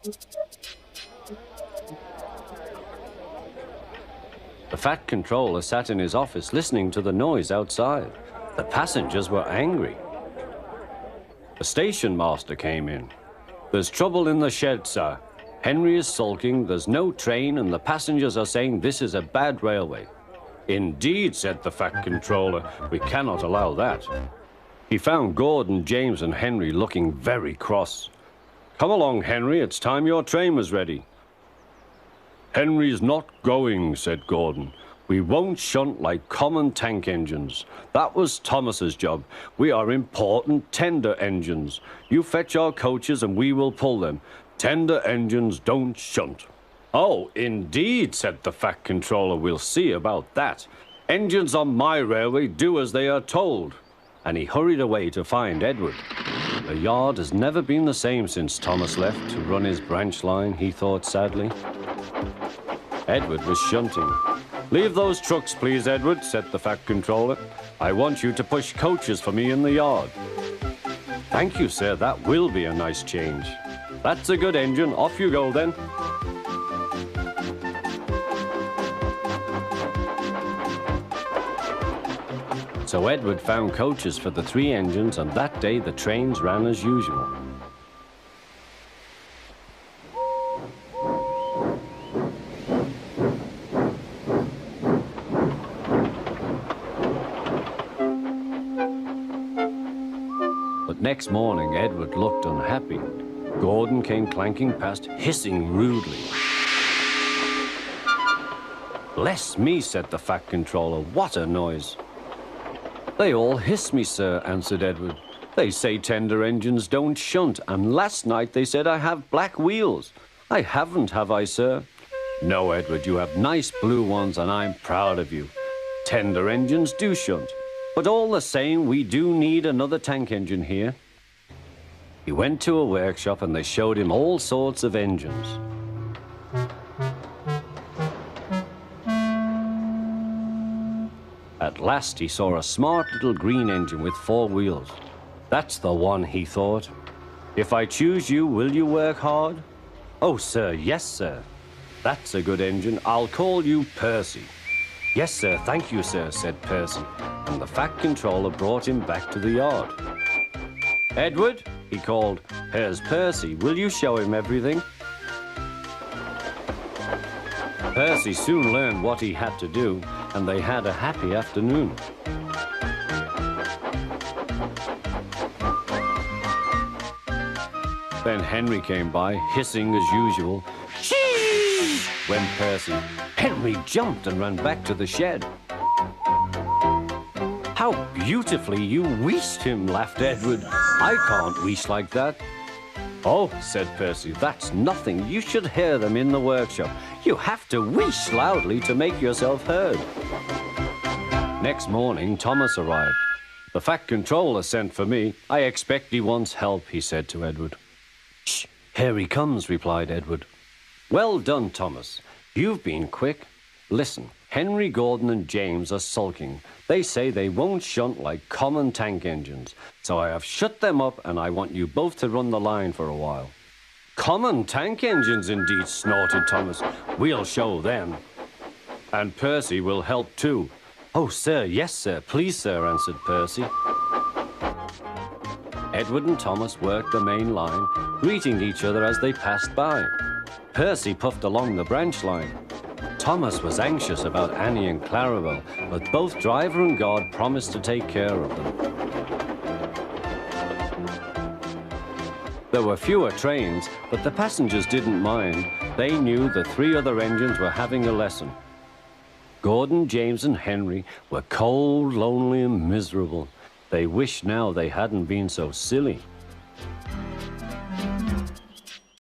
The Fat Controller sat in his office listening to the noise outside. The passengers were angry. The station master came in. "There's trouble in the shed, sir. Henry is sulking, there's no train, and the passengers are saying this is a bad railway." "Indeed," said the Fat Controller, "we cannot allow that." He found Gordon, James, and Henry looking very cross. "Come along, Henry, it's time your train was ready." "Henry's not going," said Gordon. "We won't shunt like common tank engines. That was Thomas's job. We are important tender engines. You fetch our coaches and we will pull them. Tender engines don't shunt." "Oh, indeed," said the Fat Controller. "We'll see about that. Engines on my railway do as they are told." And he hurried away to find Edward. The yard has never been the same since Thomas left to run his branch line, he thought sadly. Edward was shunting. "Leave those trucks, please, Edward," said the Fat Controller. "I want you to push coaches for me in the yard." "Thank you, sir. That will be a nice change." "That's a good engine. Off you go, then." So Edward found coaches for the 3 engines, and that day the trains ran as usual. But next morning, Edward looked unhappy. Gordon came clanking past, hissing rudely. "Bless me," said the Fat Controller, "what a noise." "They all hiss me, sir," answered Edward. "They say tender engines don't shunt, and last night they said I have black wheels. I haven't, have I, sir?" "No, Edward, you have nice blue ones, and I'm proud of you. Tender engines do shunt, but all the same, we do need another tank engine here." He went to a workshop, and they showed him all sorts of engines. At last he saw a smart little green engine with 4 wheels. "That's the one," he thought. "If I choose you, will you work hard?" "Oh, sir, yes, sir." "That's a good engine. I'll call you Percy." "Yes, sir, thank you, sir," said Percy, and the Fat Controller brought him back to the yard. "Edward," he called, "here's Percy. Will you show him everything?" Percy soon learned what he had to do, and they had a happy afternoon. Then Henry came by, hissing as usual. "Shee!" went Percy. Henry jumped and ran back to the shed. "How beautifully you wheeshed him," laughed Edward. "I can't wheesh like that." "Oh," said Percy, "that's nothing. You should hear them in the workshop. You have to wheesh loudly to make yourself heard." Next morning, Thomas arrived. "The Fat Controller sent for me. I expect he wants help," he said to Edward. "Shh, here he comes," replied Edward. "Well done, Thomas. You've been quick. Listen, Henry, Gordon, and James are sulking. They say they won't shunt like common tank engines. So I have shut them up, and I want you both to run the line for a while." "Common tank engines, indeed," snorted Thomas. "We'll show them." "And Percy will help too." "Oh, sir, yes, sir. Please, sir," answered Percy. Edward and Thomas worked the main line, greeting each other as they passed by. Percy puffed along the branch line. Thomas was anxious about Annie and Clarabelle, but both driver and guard promised to take care of them. There were fewer trains, but the passengers didn't mind. They knew the 3 other engines were having a lesson. Gordon, James, and Henry were cold, lonely, and miserable. They wished now they hadn't been so silly.